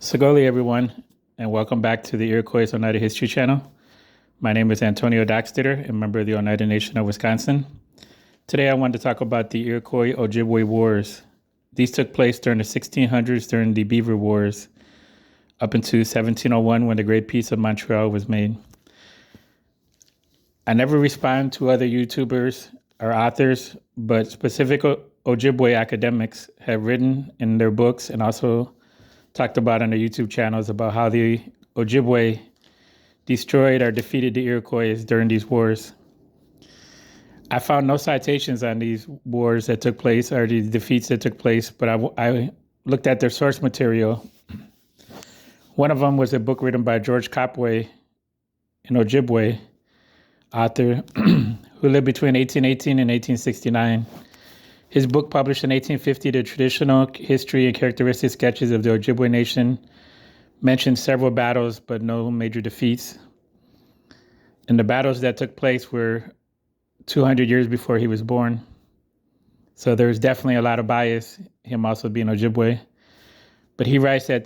Sagoli, everyone, and welcome back to the Iroquois Oneida History Channel. My name is Antonio Doxteter, a member of the Oneida Nation of Wisconsin. Today, I wanted to talk about the Iroquois-Ojibwe Wars. These took place during the 1600s during the Beaver Wars, up into 1701 when the Great Peace of Montreal was made. I never respond to other YouTubers or authors, but specific Ojibwe academics have written in their books and also talked about on their YouTube channels about how the Ojibwe destroyed or defeated the Iroquois during these wars. I found no citations on these wars that took place or the defeats that took place, but I looked at their source material. One of them was a book written by George Copway, an Ojibwe author who lived between 1818 and 1869. His book, published in 1850, The Traditional History and Characteristic Sketches of the Ojibwe Nation, mentions several battles, but no major defeats. And the battles that took place were 200 years before he was born. So there's definitely a lot of bias, him also being Ojibwe. But he writes that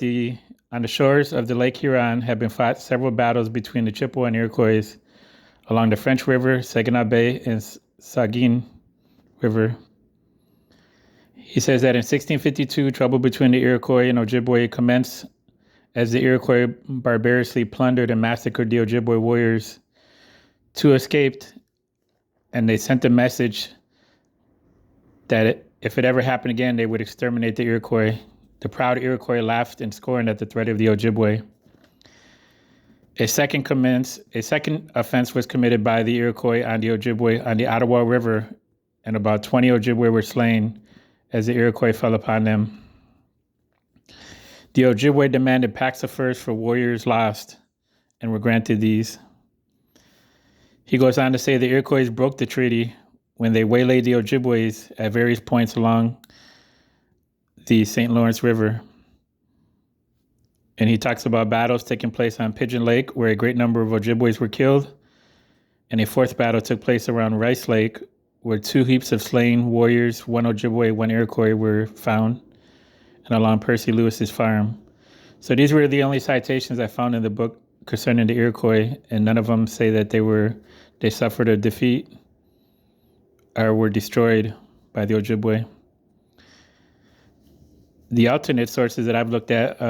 on the shores of the Lake Huron have been fought several battles between the Chippewa and Iroquois along the French River, Saginaw Bay, and Saugeen River. He says that in 1652, trouble between the Iroquois and Ojibwe commenced as the Iroquois barbarously plundered and massacred the Ojibwe warriors. Two escaped, and they sent a message that if it ever happened again, they would exterminate the Iroquois. The proud Iroquois laughed and scorned at the threat of the Ojibwe. A second offense was committed by the Iroquois on the Ojibwe on the Ottawa River, and about 20 Ojibwe were slain as the Iroquois fell upon them. The Ojibwe demanded packs of furs for warriors lost and were granted these. He goes on to say the Iroquois broke the treaty when they waylaid the Ojibways at various points along the St. Lawrence River. And he talks about battles taking place on Pigeon Lake, where a great number of Ojibways were killed. And a fourth battle took place around Rice Lake, where two heaps of slain warriors, one Ojibwe, one Iroquois, were found, and along Percy Lewis's farm. So these were the only citations I found in the book concerning the Iroquois, and none of them say that they suffered a defeat or were destroyed by the Ojibwe. The alternate sources that I've looked at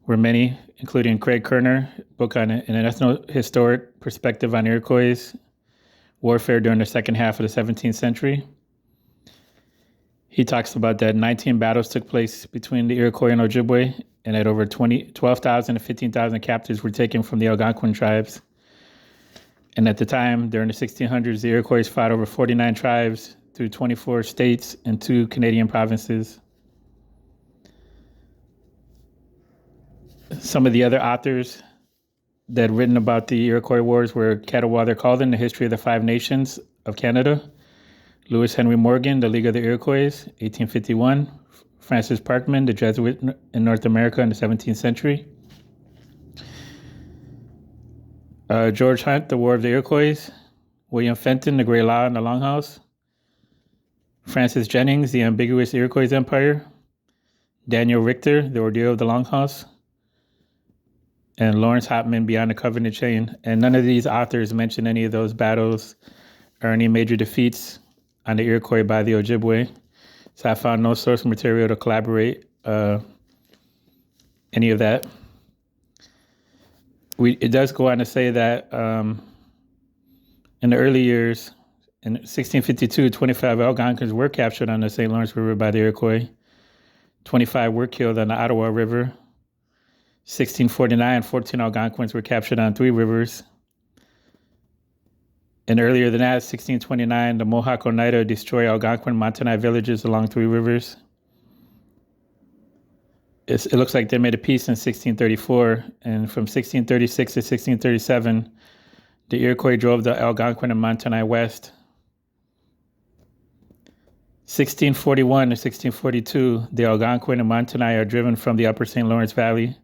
were many, including Craig Kerner, book on an ethno-historic perspective on Iroquois warfare during the second half of the 17th century. He talks about that 19 battles took place between the Iroquois and Ojibwe, and that over 12,000 to 15,000 captives were taken from the Algonquin tribes. And at the time, during the 1600s, the Iroquois fought over 49 tribes through 24 states and 2 Canadian provinces. Some of the other authors that had written about the Iroquois Wars were Cadwallader Calden, The History of the Five Nations of Canada; Lewis Henry Morgan, The League of the Iroquois, 1851; Francis Parkman, The Jesuit in North America in the 17th century; George Hunt, The War of the Iroquois; William Fenton, The Grey Law and the Longhouse; Francis Jennings, The Ambiguous Iroquois Empire; Daniel Richter, The Ordeal of the Longhouse; and Lawrence Hopman, Beyond the Covenant Chain. And none of these authors mention any of those battles or any major defeats on the Iroquois by the Ojibwe. So I found no source material to collaborate any of that. It does go on to say that in the early years, in 1652, 25 Algonquins were captured on the St. Lawrence River by the Iroquois. 25 were killed on the Ottawa River. 1649, 14 Algonquins were captured on Three Rivers. And earlier than that, 1629, the Mohawk Oneida destroyed Algonquin Montagnais villages along Three Rivers. It looks like they made a peace in 1634, and from 1636 to 1637, the Iroquois drove the Algonquin and Montagnais west. 1641 to 1642, the Algonquin and Montagnais are driven from the upper St. Lawrence Valley.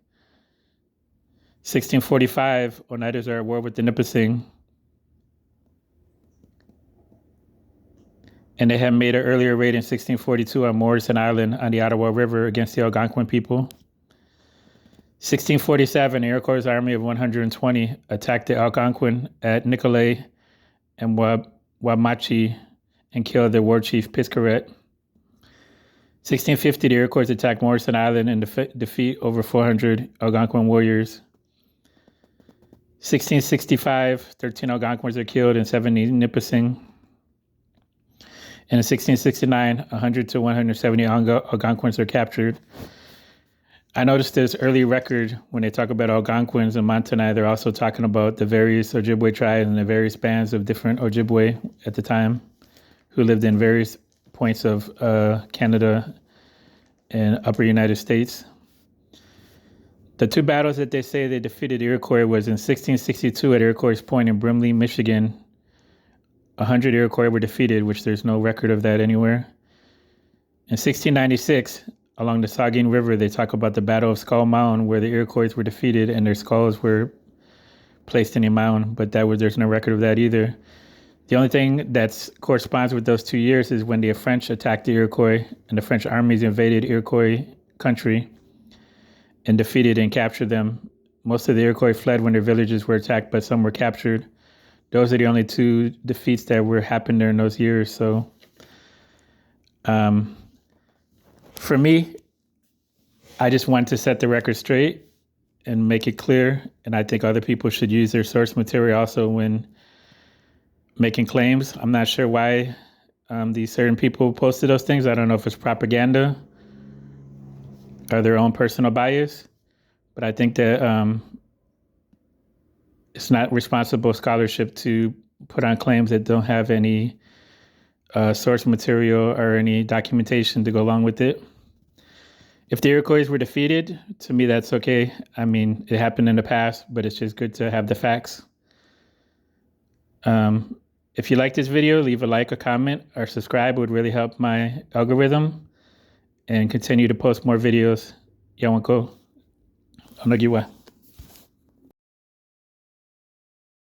1645, Oneidas are at war with the Nipissing. and they had made an earlier raid in 1642 on Morrison Island on the Ottawa River against the Algonquin people. 1647, Iroquois army of 120 attacked the Algonquin at Nicolet and Wamachi and killed their war chief Piscaret. 1650, the Iroquois attacked Morrison Island and defeat over 400 Algonquin warriors. 1665, 13 Algonquins are killed and 70 Nipissing. And in 1669, 100 to 170 Algonquins are captured. I noticed this early record when they talk about Algonquins in Montana, they're also talking about the various Ojibwe tribes and the various bands of different Ojibwe at the time who lived in various points of Canada and upper United States. The two battles that they say they defeated Iroquois was in 1662 at Iroquois Point in Brimley, Michigan. 100 Iroquois were defeated, which there's no record of that anywhere. In 1696, along the Saugeen River, they talk about the Battle of Skull Mound, where the Iroquois were defeated and their skulls were placed in a mound, but there's no record of that either. The only thing that corresponds with those 2 years is when the French attacked the Iroquois and the French armies invaded Iroquois country and defeated and captured them. Most of the Iroquois fled when their villages were attacked, but some were captured. Those are the only two defeats that happened during those years. So for me, I just want to set the record straight and make it clear. And I think other people should use their source material also when making claims. I'm not sure why these certain people posted those things. I don't know if it's propaganda or their own personal bias, but I think that it's not responsible scholarship to put on claims that don't have any source material or any documentation to go along with it. If the Iroquois were defeated, to me, that's okay. I mean, it happened in the past, but it's just good to have the facts. If you like this video, leave a like, a comment, or subscribe. It would really help my algorithm and continue to post more videos. Yawanko, Onagiwa.